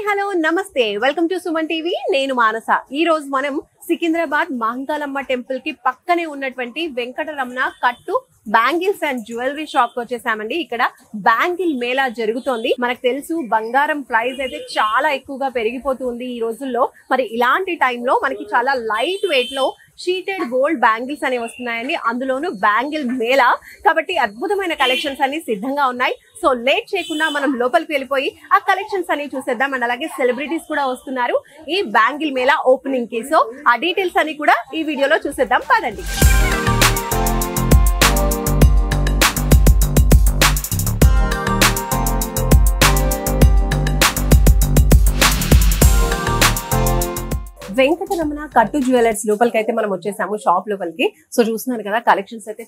Hi hello నమస్తే welcome to Suman TV నేను మానస ఈ రోజు మనం సికింద్రాబాద్ మహంకాళమ్మ టెంపుల్ కి పక్కనే ఉన్నటువంటి వెంకటరమణ కట్టు బ్యాంగిల్స్ అండ్ జ్యువెలరీ షాప్ కి వచ్చేసామండి. ఇక్కడ బ్యాంగిల్ మేళా జరుగుతోంది. మనకు తెలుసు బంగారం ప్రైస్ అయితే చాలా ఎక్కువగా పెరిగిపోతుంది ఈ రోజుల్లో. మరి ఇలాంటి టైంలో మనకి చాలా లైట్ వెయిట్ లో షీటెడ్ గోల్డ్ బ్యాంగిల్స్ అనేవి వస్తున్నాయండి. అందులోనూ బ్యాంగిల్ మేళా కాబట్టి అద్భుతమైన కలెక్షన్స్ అన్ని సిద్ధంగా ఉన్నాయి. సో లేట్ చేయకుండా మనం లోపలికి వెళ్ళిపోయి ఆ కలెక్షన్స్ అన్ని చూసేద్దాం. అండ్ అలాగే సెలబ్రిటీస్ కూడా వస్తున్నారు ఈ బ్యాంగిల్ మేళా ఓపెనింగ్ కి. సో ఆ డీటెయిల్స్ అన్ని కూడా ఈ వీడియోలో చూసేద్దాం పదండి. వెంకటరమణ కట్టు జ్యువెలర్స్ లోపలికి అయితే మనం వచ్చేసాము, షాప్ లోపలికి. సో చూస్తున్నారు కదా కలెక్షన్స్ అయితే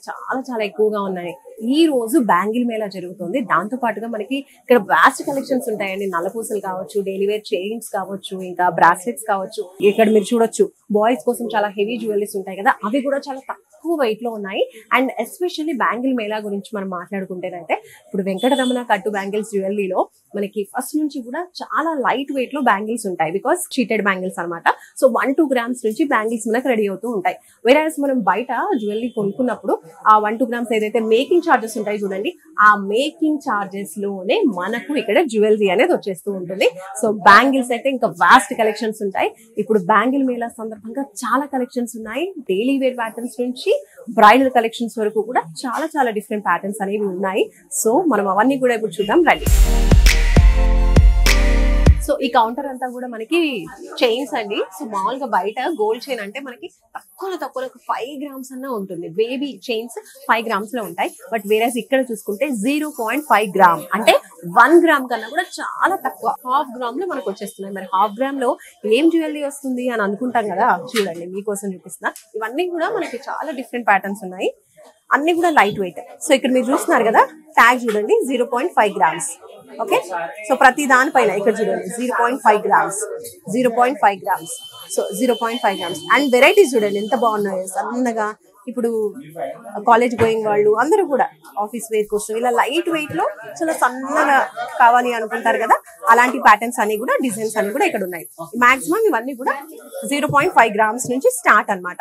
చాలా ఎక్కువగా ఉన్నాయి. ఈ రోజు బ్యాంగిల్ మేళా జరుగుతుంది. దాంతో పాటుగా మనకి ఇక్కడ వాస్ట్ కలెక్షన్స్ ఉంటాయండి. నల్లపూసలు కావచ్చు, డైలీ వేర్ చైన్స్ కావచ్చు, ఇంకా బ్రాస్లెట్స్ కావచ్చు. ఇక్కడ మీరు చూడొచ్చు బాయ్స్ కోసం చాలా హెవీ జ్యువెలరీస్ ఉంటాయి కదా, అవి కూడా చాలా తక్కువ వెయిట్ లో ఉన్నాయి. అండ్ ఎస్పెషల్లీ బ్యాంగిల్ మేళా గురించి మనం మాట్లాడుకుంటేనంటే ఇప్పుడు వెంకటరమణ కట్టు బ్యాంగిల్స్ జ్యువెలరీలో మనకి ఫస్ట్ నుంచి కూడా చాలా లైట్ వెయిట్ లో బ్యాంగిల్స్ ఉంటాయి. బికాస్ చీటెడ్ బ్యాంగిల్స్ అనమాట. సో 1-2 grams నుంచి బ్యాంగిల్స్ మనకు రెడీ అవుతూ ఉంటాయి. వేరేస్ మనం బయట జ్యువెలరీ కొనుక్కున్నప్పుడు ఆ 1-2 grams ఏదైతే మేకింగ్ చార్జెస్ ఉంటాయి చూడండి, ఆ మేకింగ్ చార్జెస్ లోనే మనకు ఇక్కడ జ్యువెలరీ అనేది వచ్చేస్తూ ఉంటుంది. సో బ్యాంగిల్స్ అయితే ఇంకా వాస్ట్ కలెక్షన్స్ ఉంటాయి. ఇప్పుడు బ్యాంగిల్ మేళా సందర్భంగా చాలా కలెక్షన్స్ ఉన్నాయి. డైలీ వేర్ ప్యాటర్న్స్ నుంచి బ్రైడల్ కలెక్షన్స్ వరకు కూడా చాలా డిఫరెంట్ ప్యాటర్న్స్ అనేవి ఉన్నాయి. సో మనం అవన్నీ కూడా ఇప్పుడు చూద్దాం రండి. సో ఈ కౌంటర్ అంతా కూడా మనకి చైన్స్ అండి. సో మామూలుగా బయట గోల్డ్ చైన్ అంటే మనకి తక్కువ 5 grams అన్నా ఉంటుంది. బేబీ చైన్స్ 5 grams లో ఉంటాయి. బట్ వేరేస్ ఇక్కడ చూసుకుంటే 0.5 gram అంటే 1 gram కన్నా కూడా చాలా తక్కువ. 1/2 gram లో మనకు వచ్చేస్తున్నాయి. మరి 1/2 gram లో ఏం జ్యువెలరీ వస్తుంది అని అనుకుంటాం కదా, చూడండి మీకోసం చూపిస్తున్నా. ఇవన్నీ కూడా మనకి చాలా డిఫరెంట్ ప్యాటర్న్స్ ఉన్నాయి, అన్ని కూడా లైట్ వెయిట్. సో ఇక్కడ మీరు చూస్తున్నారు కదా ట్యాగ్ చూడండి 0.5 grams. ఓకే, సో ప్రతి దానిపైన ఇక్కడ చూడండి 0.5 grams, 0.5 grams. So 0.5 grams and varieties చూడండి ఎంత బాగున్నాయో. సన్నగా ఇప్పుడు కాలేజ్ గోయింగ్ వాళ్ళు అందరూ కూడా ఆఫీస్ వేర్ కోసం ఇలా లైట్ వెయిట్ లో చాలా సన్నగా కావాలి అనుకుంటారు కదా, అలాంటి ప్యాటర్న్స్ అన్ని కూడా డిజైన్స్ అన్ని కూడా ఇక్కడ ఉన్నాయి. మాక్సిమం ఇవన్నీ కూడా 0.5 grams నుంచి స్టార్ట్ అన్నమాట.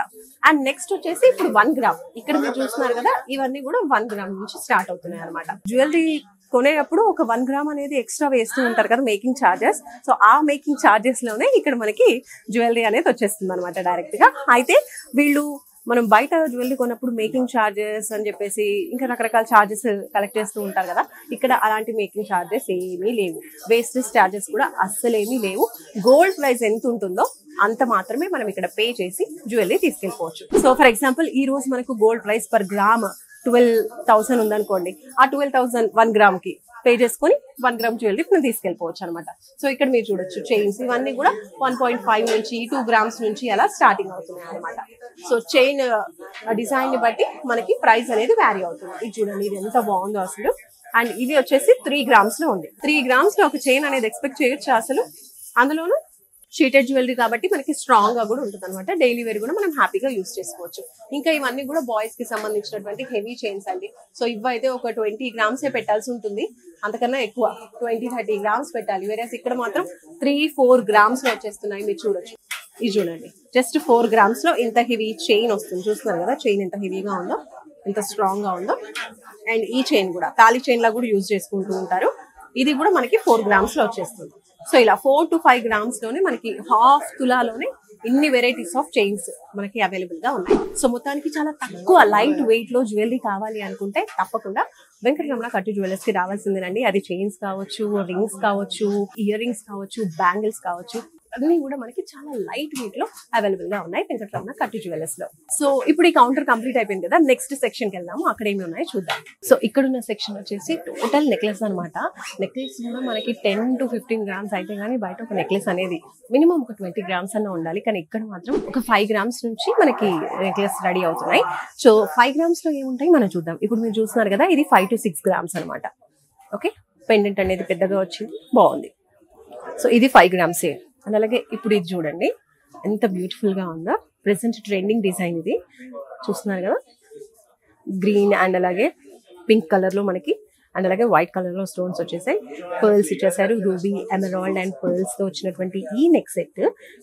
అండ్ నెక్స్ట్ వచ్చేసి ఇప్పుడు 1 gram. ఇక్కడ మీరు చూస్తున్నారు కదా ఇవన్నీ కూడా 1 gram నుంచి స్టార్ట్ అవుతున్నాయి అనమాట. జ్యువెలరీ కొనేటప్పుడు ఒక 1 gram అనేది ఎక్స్ట్రా వేస్తూ ఉంటారు కదా మేకింగ్ ఛార్జెస్. సో ఆ మేకింగ్ ఛార్జెస్ లోనే ఇక్కడ మనకి జ్యువెలరీ అనేది వచ్చేస్తుంది అనమాట డైరెక్ట్ గా. అయితే వీళ్ళు మనం బయట జ్యువెలరీ కొన్నప్పుడు మేకింగ్ ఛార్జెస్ అని చెప్పేసి ఇంకా రకరకాల ఛార్జెస్ కలెక్ట్ చేస్తూ ఉంటారు కదా, ఇక్కడ అలాంటి మేకింగ్ ఛార్జెస్ ఏమీ లేవు. వేస్టేజ్ ఛార్జెస్ కూడా అస్సలేమీ లేవు. గోల్డ్ ప్రైస్ ఎంత ఉంటుందో అంత మాత్రమే మనం ఇక్కడ పే చేసి జ్యువెలరీ తీసుకెళ్ళిపోవచ్చు. సో ఫర్ ఎగ్జాంపుల్ ఈ రోజు మనకు గోల్డ్ ప్రైస్ పర్ గ్రామ్ 12,000 ఉందనుకోండి, ఆ 12,000 1 gram కి పే చేసుకుని 1 gram జ్యువెలరీ మనం తీసుకెళ్ళిపోవచ్చు అనమాట. సో ఇక్కడ మీరు చూడొచ్చు చైన్స్ ఇవన్నీ కూడా 1.5 నుంచి 2 grams నుంచి అలా స్టార్టింగ్ అవుతున్నాయి అనమాట. సో చైన్ డిజైన్ ని బట్టి మనకి ప్రైస్ అనేది వ్యారీ అవుతుంది. ఇది చూడండి ఇది ఎంత బాగుందో అసలు. అండ్ ఇది వచ్చేసి 3 grams లో ఉంది. 3 grams లో ఒక చైన్ అనేది ఎక్స్పెక్ట్ చేయొచ్చు అసలు. అందులోనూ షీటెడ్ జ్యువెలరీ కాబట్టి మనకి స్ట్రాంగ్ గా కూడా ఉంటుంది అనమాట. డైలీ వేర్ కూడా మనం హ్యాపీగా యూజ్ చేసుకోవచ్చు. ఇంకా ఇవన్నీ కూడా బాయ్స్ కి సంబంధించినటువంటి హెవీ చైన్స్ అండి. సో ఇవైతే ఒక 20 grams పెట్టాల్సి ఉంటుంది, అంతకన్నా ఎక్కువ 20-30 grams పెట్టాలి. వేరేస్ ఇక్కడ మాత్రం 3-4 grams లో వచ్చేస్తున్నాయి. మీరు చూడొచ్చు ఇది చూడండి జస్ట్ 4 grams లో ఇంత హెవీ చైన్ వస్తుంది. చూస్తున్నారు కదా చైన్ ఎంత హెవీగా ఉందో, ఎంత స్ట్రాంగ్ గా ఉందో. అండ్ ఈ చైన్ కూడా తాళి చైన్ లా కూడా యూజ్ చేసుకుంటూ ఉంటారు. ఇది కూడా మనకి 4 grams లో వచ్చేస్తుంది. సో ఇలా 4-5 grams లోనే మనకి 1/2 తులాలోనే ఇన్ని వెరైటీస్ ఆఫ్ చైన్స్ మనకి అవైలబుల్ గా ఉన్నాయి. సో మొత్తానికి చాలా తక్కువ లైట్ వెయిట్ లో జ్యువెలరీ కావాలి అనుకుంటే తప్పకుండా వెంకటరమణ కట్టు జ్యువెలర్స్ కి రావాల్సిందేనండి. అది చైన్స్ కావచ్చు, రింగ్స్ కావచ్చు, ఇయర్ రింగ్స్ కావచ్చు, బ్యాంగిల్స్ కావచ్చు, అన్ని కూడా మనకి చాలా లైట్ వెయిట్ లో అవైలబుల్ గా ఉన్నాయి వెంకటరమణ కట్టు జ్యువెలర్స్ లో. సో ఇప్పుడు ఈ కౌంటర్ కంప్లీట్ అయిపోయింది కదా, నెక్స్ట్ సెక్షన్ కి వెళ్దాము. అక్కడ ఏమి ఉన్నాయో చూద్దాం. సో ఇక్కడ ఉన్న సెక్షన్ వచ్చేసి టోటల్ నెక్లెస్ అనమాట. నెక్లెస్ కూడా మనకి 10-15 grams అయితే గానీ బయట ఒక నెక్లెస్ అనేది మినిమం ఒక 20 grams అన్న ఉండాలి. కానీ ఇక్కడ మాత్రం ఒక 5 grams నుంచి మనకి నెక్లెస్ రెడీ అవుతున్నాయి. సో 5 grams లో ఏముంటాయి మనం చూద్దాం. ఇప్పుడు మీరు చూస్తున్నారు కదా ఇది 5-6 grams అనమాట. ఓకే, పెండెంట్ అనేది పెద్దగా వచ్చింది, బాగుంది. సో ఇది 5 grams. అండ్ అలాగే ఇప్పుడు ఇది చూడండి ఎంత బ్యూటిఫుల్ గా ఉందో. ప్రెసెంట్ ట్రెండింగ్ డిజైన్ ఇది, చూస్తున్నారు కదా గ్రీన్ అండ్ అలాగే పింక్ కలర్ లో మనకి అండ్ అలాగే వైట్ కలర్ లో స్టోన్స్ వచ్చేసాయి, పర్ల్స్ ఇచ్చేసారు, రూబీ, ఎమరాల్డ్ అండ్ పర్ల్స్ తో వచ్చినటువంటి ఈ నెక్ సెట్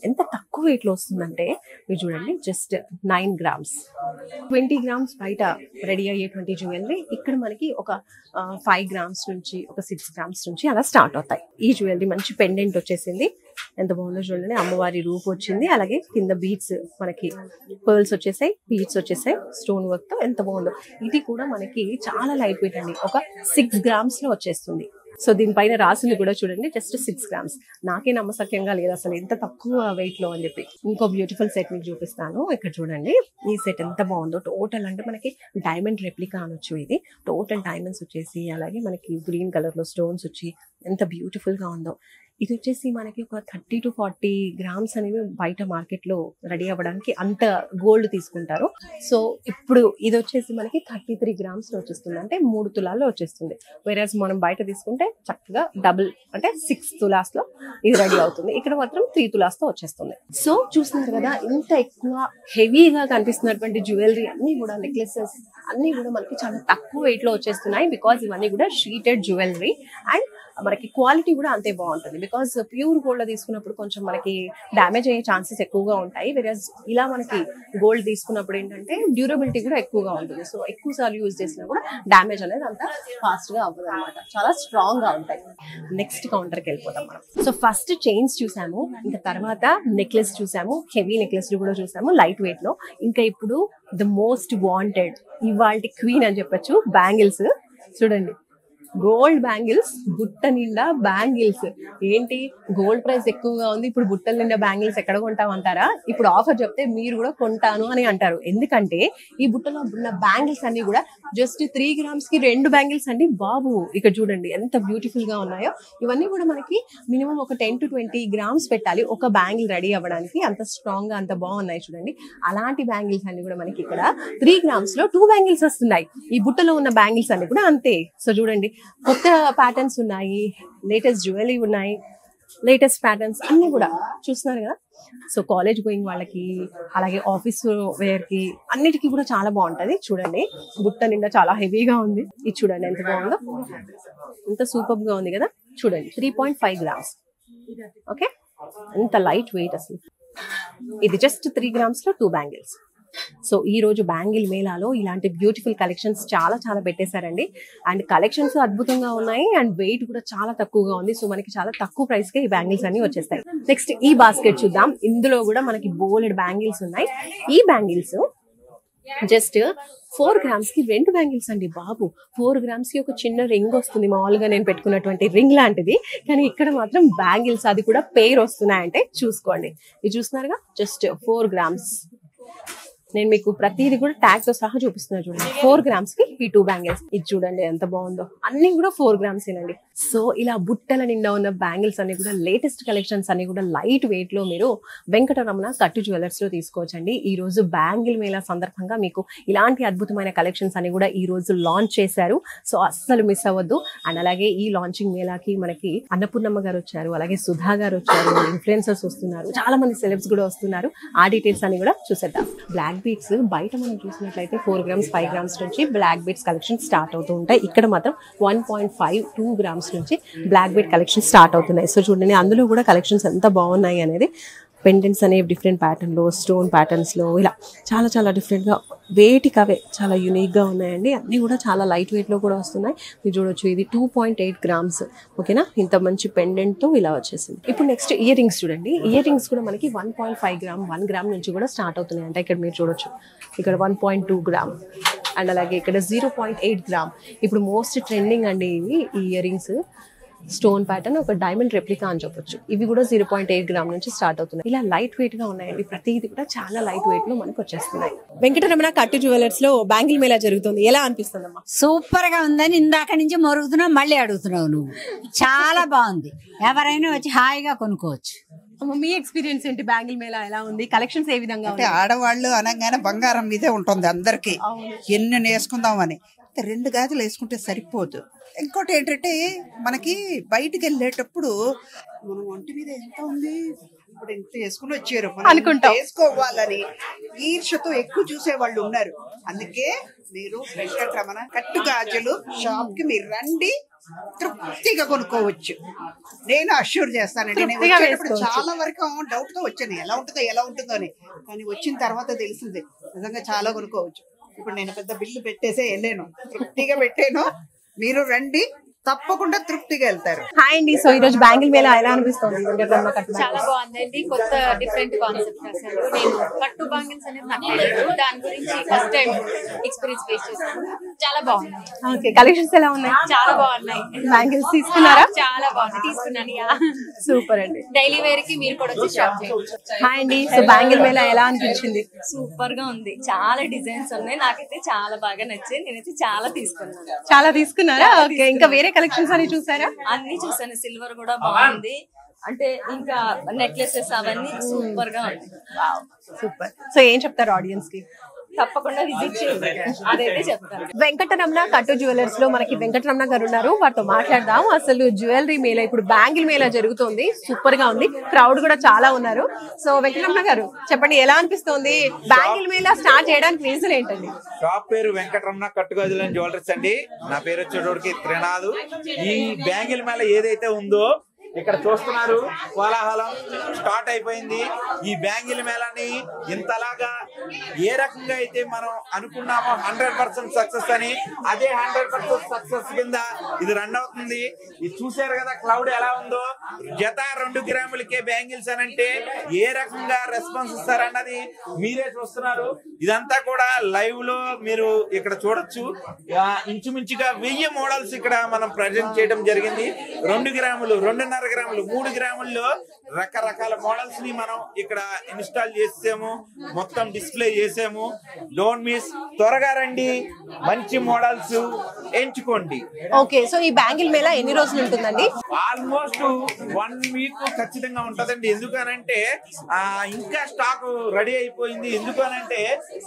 ఎంత తక్కువ వెయిట్ లో వస్తుందంటే మీరు చూడండి, జస్ట్ 9 grams. 20 grams బయట రెడీ అయ్యేటువంటి జ్యువెలరీ ఇక్కడ మనకి ఒక 5 grams నుంచి, ఒక 6 grams నుంచి అలా స్టార్ట్ అవుతాయి. ఈ జ్యువెలరీ మంచి పెండెంట్ వచ్చేసింది, ఎంత బాగుందో చూడండి. అమ్మవారి రూప్ వచ్చింది, అలాగే కింద బీడ్స్ మనకి పర్ల్స్ వచ్చేసాయి, బీడ్స్ వచ్చేసాయి స్టోన్ వర్క్ తో, ఎంత బాగుందో. ఇది కూడా మనకి చాలా లైట్ వెయిట్ అండి, ఒక 6 grams లో వచ్చేస్తుంది. సో దీనిపైన రాసింది కూడా చూడండి, జస్ట్ 6 grams. నాకే నమ్మసక్యంగా లేదు అసలు ఎంత తక్కువ వెయిట్ లో అని చెప్పి. ఇంకో బ్యూటిఫుల్ సెట్ మీకు చూపిస్తాను, ఇక్కడ చూడండి. ఈ సెట్ ఎంత బాగుందో, టోటల్ అంటే మనకి డైమండ్ రెప్లికా అనొచ్చు. ఇది టోటల్ డైమండ్స్ వచ్చేసి, అలాగే మనకి గ్రీన్ కలర్ లో స్టోన్స్ వచ్చి ఎంత బ్యూటిఫుల్ గా ఉందో. ఇది వచ్చేసి మనకి ఒక 30 to 40 grams అనేవి బయట మార్కెట్ లో రెడీ అవ్వడానికి అంత గోల్డ్ తీసుకుంటారు. సో ఇప్పుడు ఇది వచ్చేసి మనకి 33 grams లో వచ్చేస్తుంది, అంటే 3 తులాల్లో వచ్చేస్తుంది. వేరేస్ మనం బయట తీసుకుంటే చక్కగా డబుల్, అంటే 6 తులాస్ లో ఇది రెడీ అవుతుంది. ఇక్కడ మాత్రం 3 తులాస్ తో వచ్చేస్తుంది. సో చూస్తున్నారు కదా, ఇంత ఎక్కువ హెవీగా కనిపిస్తున్నటువంటి జ్యువెలరీ అన్ని కూడా, నెక్లెసెస్ అన్ని కూడా మనకి చాలా తక్కువ వెయిట్ లో వచ్చేస్తున్నాయి. బికాస్ ఇవన్నీ కూడా షీటెడ్ జ్యువెలరీ అండ్ మనకి క్వాలిటీ కూడా అంతే బాగుంటుంది. బికాస్ ప్యూర్ గోల్డ్ తీసుకున్నప్పుడు కొంచెం మనకి డ్యామేజ్ అయ్యే ఛాన్సెస్ ఎక్కువగా ఉంటాయి. వేరేస్ ఇలా మనకి గోల్డ్ తీసుకున్నప్పుడు ఏంటంటే డ్యూరబిలిటీ కూడా ఎక్కువగా ఉంటుంది. సో ఎక్కువ సార్లు యూజ్ చేసినా కూడా డ్యామేజ్ అనేది అంత ఫాస్ట్ గా అవ్వదు అనమాట, చాలా స్ట్రాంగ్ గా ఉంటాయి. నెక్స్ట్ కౌంటర్ కి వెళ్ళిపోతాం మనం. సో ఫస్ట్ చైన్స్ చూసాము, ఇంకా తర్వాత నెక్లెస్ చూసాము, హెవీ నెక్లెస్ కూడా చూసాము లైట్ వెయిట్ లో. ఇంకా ఇప్పుడు ద మోస్ట్ వాంటెడ్, ఇవాల్టి క్వీన్ అని చెప్పొచ్చు, బ్యాంగిల్స్. చూడండి, గోల్డ్ బ్యాంగిల్స్, బుట్ట నిండా బ్యాంగిల్స్. ఏంటి గోల్డ్ ప్రైస్ ఎక్కువగా ఉంది, ఇప్పుడు బుట్టల నిండా బ్యాంగిల్స్ ఎక్కడ కొంటామంటారా? ఇప్పుడు ఆఫర్ చెప్తే మీరు కూడా కొంటాను అని అంటారు. ఎందుకంటే ఈ బుట్టలో ఉన్న బ్యాంగిల్స్ అన్ని కూడా జస్ట్ 3 grams కి 2 బ్యాంగిల్స్ అండి బాబు. ఇక్కడ చూడండి ఎంత బ్యూటిఫుల్ గా ఉన్నాయో. ఇవన్నీ కూడా మనకి మినిమం ఒక 10 to 20 grams పెట్టాలి ఒక బ్యాంగిల్ రెడీ అవ్వడానికి, అంత స్ట్రాంగ్ గా అంత బాగున్నాయి చూడండి. అలాంటి బ్యాంగిల్స్ అన్ని కూడా మనకి ఇక్కడ 3 grams లో 2 బ్యాంగిల్స్ వస్తున్నాయి. ఈ బుట్టలో ఉన్న బ్యాంగిల్స్ అన్ని కూడా అంతే. సో చూడండి, కొత్త ప్యాటర్న్స్ ఉన్నాయి, లేటెస్ట్ జ్యువెలరీ ఉన్నాయి, లేటెస్ట్ ప్యాటర్న్స్ అన్ని కూడా చూస్తున్నారు కదా. సో కాలేజ్ గోయింగ్ వాళ్ళకి, అలాగే ఆఫీస్ వేర్ కి, అన్నిటికీ కూడా చాలా బాగుంటది. చూడండి, బుట్ట నిండా చాలా హెవీగా ఉంది. ఇది చూడండి ఎంత బాగుందో, ఎంత సూపర్ గా ఉంది కదా. చూడండి 3.5 grams. ఓకే, ఎంత లైట్ వెయిట్ అసలు. ఇది జస్ట్ 3 grams లో 2 బ్యాంగిల్స్. సో ఈ రోజు బ్యాంగిల్ మేళాలో ఇలాంటి బ్యూటిఫుల్ కలెక్షన్స్ చాలా చాలా పెట్టేశారండి. అండ్ కలెక్షన్స్ అద్భుతంగా ఉన్నాయి, అండ్ వెయిట్ కూడా చాలా తక్కువగా ఉంది. సో మనకి చాలా తక్కువ ప్రైస్ కే ఈ బ్యాంగిల్స్ అన్ని వచ్చేస్తాయి. నెక్స్ట్ ఈ బాస్కెట్ చూద్దాం. ఇందులో కూడా మనకి బోలెడ్ బ్యాంగిల్స్ ఉన్నాయి. ఈ బ్యాంగిల్స్ జస్ట్ 4 grams కి 2 బ్యాంగిల్స్ అండి బాబు. 4 grams కి ఒక చిన్న రింగ్ వస్తుంది, మామూలుగా నేను పెట్టుకున్నటువంటి రింగ్ లాంటిది. కానీ ఇక్కడ మాత్రం బ్యాంగిల్స్, అది కూడా పేర్ వస్తున్నాయంటే చూసుకోండి. ఇది చూస్తున్నారుగా, జస్ట్ 4 grams. నేను మీకు ప్రతిదీ కూడా ట్యాగ్ తో సహా చూపిస్తున్నా చూడండి. 4 grams కి ఈ 2 బ్యాంగిల్స్. ఇది చూడండి ఎంత బాగుందో, అన్ని కూడా 4 grams ఏనండి. సో ఇలా బుట్టల నిండా ఉన్న బ్యాంగిల్స్ అన్ని కూడా, లేటెస్ట్ కలెక్షన్స్ అన్ని కూడా లైట్ వెయిట్ లో మీరు వెంకటరమణ కట్టు జ్యువెలర్స్ లో తీసుకోవచ్చండి. ఈ రోజు బ్యాంగిల్ మేళా సందర్భంగా మీకు ఇలాంటి అద్భుతమైన కలెక్షన్స్ అన్ని కూడా ఈ రోజు లాంచ్ చేశారు. సో అస్సలు మిస్ అవ్వద్దు. అండ్ అలాగే ఈ లాంచింగ్ మేళాకి మనకి అన్నపూర్ణమ్మ గారు వచ్చారు, అలాగే సుధా గారు వచ్చారు, ఇన్ఫ్లుయెన్సర్స్ వస్తున్నారు, చాలా మంది సెలబ్స్ కూడా వస్తున్నారు. ఆ డీటెయిల్స్ అన్ని కూడా చూసేద్దాం. బ్లాక్ బీట్స్ బయట మనం చూసినట్లయితే 4 grams 5 grams నుంచి బ్లాక్ బీట్స్ కలెక్షన్ స్టార్ట్ అవుతూ ఉంటాయి. ఇక్కడ మాత్రం 1.5-2 grams నుంచి బ్లాక్ బీట్ కలెక్షన్ స్టార్ట్ అవుతున్నాయి. సో చూడండి, అందులో కూడా కలెక్షన్స్ ఎంత బాగున్నాయి అనేది. పెండెంట్స్ అనేవి డిఫరెంట్ ప్యాటర్న్ లో, స్టోన్ ప్యాటర్న్స్ లో, ఇలా చాలా చాలా డిఫరెంట్ గా, వేటికి అవే చాలా యూనిక్ గా ఉన్నాయండి. అన్ని కూడా చాలా లైట్ వెయిట్ లో కూడా వస్తున్నాయి. మీరు చూడొచ్చు, ఇది 2.8 grams. ఓకేనా, ఇంత మంచి పెండెంట్ తో ఇలా వచ్చేసింది. ఇప్పుడు నెక్స్ట్ ఇయర్ రింగ్స్ చూడండి. ఇయర్ రింగ్స్ కూడా మనకి 1.5 gram 1 gram నుంచి కూడా స్టార్ట్ అవుతున్నాయి. అంటే ఇక్కడ మీరు చూడొచ్చు, ఇక్కడ 1.2 gram అండ్ అలాగే ఇక్కడ 0.8 gram. ఇప్పుడు మోస్ట్ ట్రెండింగ్ అండి ఇవి ఇయర్ రింగ్స్. స్టోన్ ప్యాటర్న్, ఒక డైమండ్ రెప్లికా అని చెప్పొచ్చు. ఇవి కూడా 0.8 gram నుంచి స్టార్ట్ అవుతున్నాయి. ఇలా లైట్ వెయిట్ గా ఉన్నాయండి. ప్రతిది కూడా చాలా లైట్ వెయిట్ లో మనకు వచ్చేస్తున్నాయి. వెంకటరమణ కట్టు జ్యువెలర్స్ లో బ్యాంగిల్ మేళా జరుగుతుంది. ఎలా అనిపిస్తుందమ్మా? సూపర్ గా ఉందని ఇందాక నుంచి మొరుగుతున్నావు, మళ్ళీ అడుగుతున్నావు నువ్వు. చాలా బాగుంది, ఎవరైనా వచ్చి హాయిగా కొనుక్కోవచ్చు. మీ ఎక్స్పీరియన్స్ ఏంటి? బ్యాంగిల్ మేళా ఎలా ఉంది? కలెక్షన్స్ ఏ విధంగా? అంటే ఆడవాళ్ళు అనగానే బంగారం మీదే ఉంటుంది అందరికి, ఎన్ని నేసుకుందామని. లేకపోతే 2 గాజులు వేసుకుంటే సరిపోదు. ఇంకోటి ఏంటంటే మనకి బయటికి వెళ్ళేటప్పుడు మనం ఒంటి మీద ఎంత ఉంది ఇప్పుడు ఇంత వేసుకుని వచ్చారు అనుకుంటాం. వేసుకోవాలని ఈర్షతో ఎక్కువ చూసే వాళ్ళు ఉన్నారు. అందుకే మీరు వెంకటరమణ కట్టు గాజులు షాప్ కి మీరు రండి, తృప్తిగా కొనుక్కోవచ్చు. నేను అష్యూర్ చేస్తానండి. నేను వచ్చేటప్పుడు చాలా వరకు డౌట్ తో వచ్చాను, ఎలా ఉంటుందో అని. కానీ వచ్చిన తర్వాత తెలిసింది నిజంగా చాలా కొనుక్కోవచ్చు. ఇప్పుడు నేను పెద్ద బిల్లు పెట్టేసే వెళ్ళాను, తృప్తిగా పెట్టాను. మీరు రండి, తప్పకుండా తృప్తిగా వెళ్తారు. హాయ్ అండి. సో ఈ రోజు బ్యాంగిల్ మేళ ఎలా అనిపిస్తుంది? చాలా బాగుందండి. కొత్త డిఫరెంట్ కాన్సెప్ట్ అసలు. నేను కట్టు బ్యాంగిల్స్ అనేది నాకు తెలియదు, దాని గురించి ఫస్ట్ టైం ఎక్స్పీరియన్స్ ఫేస్ చేస్తాను. చాలా బాగుంది. ఓకే, కలెక్షన్స్ ఎలా ఉన్నాయి? చాలా బాగున్నాయి. బ్యాంగిల్స్ తీసుకున్నారా? చాలా బాగుంది, తీసుకున్నాను. సూపర్ అండి. డైలీ వేర్ కి మీరు కూడా వచ్చి షాప్ చేయొచ్చు. హాయ్ అండి. సో బ్యాంగిల్ మేళ ఎలా అనిపించింది? సూపర్ గా ఉంది. చాలా డిజైన్స్ ఉన్నాయి, నాకైతే చాలా బాగా నచ్చాయి. నేనైతే చాలా తీసుకున్నాను. చాలా తీసుకున్నారా? ఓకే, ఇంకా వేరే కలెక్షన్స్ అని చూసారా? అన్ని చూసాను. సిల్వర్ కూడా బాగుంది, అంటే ఇంకా నెక్లెసెస్ అవన్నీ సూపర్ గా ఉంది. సూపర్. సో ఏం చెప్తారు ఆడియన్స్ కి? తప్పకుండా విజిట్ చేయండి, అదైతే చెప్తాను. వెంకటరమణ కట్టు జ్యువెలర్స్ లో మనకి వెంకటరమణ గారు ఉన్నారు, వారితో మాట్లాడదాం. అసలు జ్యువెలరీ మేళ, ఇప్పుడు బ్యాంగిల్ మేళ జరుగుతుంది, సూపర్ గా ఉంది, క్రౌడ్ కూడా చాలా ఉన్నారు. సో వెంకటరమణ గారు చెప్పండి, ఎలా అనిపిస్తుంది? బ్యాంగిల్ మేళ స్టార్ట్ చేయడానికి రీజన్ ఏంటండి? షాప్ పేరు వెంకటరమణ కట్టుగాజులు అండ్ జ్యువెలరీస్ అండి. నా పేరు వచ్చేటోడికి త్రినాథ్. ఈ బ్యాంగిల్ మేళ ఏదైతే ఉందో ఇక్కడ చూస్తున్నారు, కోలాహలం స్టార్ట్ అయిపోయింది. ఈ బ్యాంగిల్ మేళని ఇంతలాగా ఏ రకంగా అయితే మనం అనుకున్నామో 100% సక్సెస్ అని, అదే 100% సక్సెస్ కింద ఇది రన్ అవుతుంది. ఇది చూసారు కదా క్లౌడ్ ఎలా ఉందో. జత 2 గ్రాములకే బ్యాంగిల్స్ అని అంటే ఏ రకంగా రెస్పాన్స్ ఇస్తారన్నది మీరే చూస్తున్నారు. ఇదంతా కూడా లైవ్ లో మీరు ఇక్కడ చూడొచ్చు. ఇంచుమించుగా 1000 మోడల్స్ ఇక్కడ మనం ప్రజెంట్ చేయడం జరిగింది. 2 గ్రాములు, 2.5 గ్రాములు, 3 గ్రాముల్లో రకరకాల మోడల్స్ ని మనం ఇక్కడ ఇన్స్టాల్ చేసాము, మొత్తం డిస్ప్లే చేసాము. డోంట్ మిస్, త్వరగా రండి, మంచి మోడల్స్ ఎంచుకోండి. ఓకే, సో ఈ బ్యాంగిల్ మేళ ఎన్ని రోజులు ఉంటుందండి? ఆల్మోస్ట్ 1 వీక్ ఖచ్చితంగా ఉంటదండి. ఎందుకనంటే ఇంకా స్టాక్ రెడీ అయిపోయింది. ఎందుకనంటే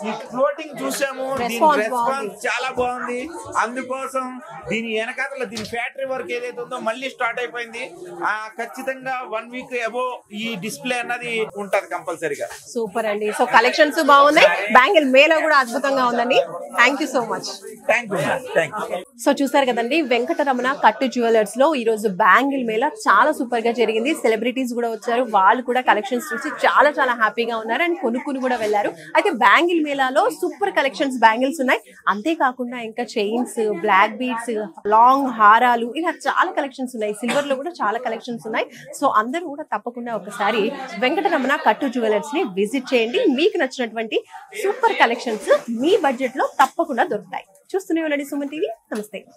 ఈ ఫ్లోటింగ్ చూసాము, దీని రెస్పాన్స్ చాలా బాగుంది. అందుకోసం దీని వెనకాల దీని ఫ్యాక్టరీ వర్క్ ఏదైతే ఉందో మళ్ళీ స్టార్ట్ అయిపోయింది. ఖచ్చితంగా 1 వీక్ అబో ఈ డిస్ప్లే అన్నది ఉంటది కంపల్సరీగా. సూపర్ అండి. సో కలెక్షన్స్ బాగున్నాయి, బ్యాంగిల్ మేళ కూడా అద్భుతంగా ఉందండి. Thank you so much. Thank you. So చూసారు కదండి, వెంకటరమణ కట్టు జ్యువెలర్స్ లో ఈ రోజు బ్యాంగిల్ మేళ చాలా సూపర్ గా జరిగింది. సెలబ్రిటీస్ కూడా వచ్చారు, వాళ్ళు కూడా కలెక్షన్స్ చూసి చాలా చాలా హ్యాపీగా ఉన్నారు అండ్ కొనుక్కుని కూడా వెళ్ళారు. అయితే బ్యాంగిల్ మేళాలో సూపర్ కలెక్షన్స్ బ్యాంగిల్స్ ఉన్నాయి, అంతేకాకుండా ఇంకా చైన్స్, బ్లాక్ బీడ్స్, లాంగ్ హారాలు, ఇలా చాలా కలెక్షన్స్ ఉన్నాయి. సిల్వర్ లో కూడా చాలా కలెక్షన్స్ ఉన్నాయి. సో అందరూ కూడా తప్పకుండా ఒకసారి వెంకటరమణ కట్టు జ్యువెలర్స్ ని విజిట్ చేయండి. మీకు నచ్చినటువంటి సూపర్ కలెక్షన్స్ మీ బడ్జెట్ లో తప్పకుండా దొరుకుతాయి. చూస్తూనే ఉండండి సుమన్ టీవీ. నమస్తే.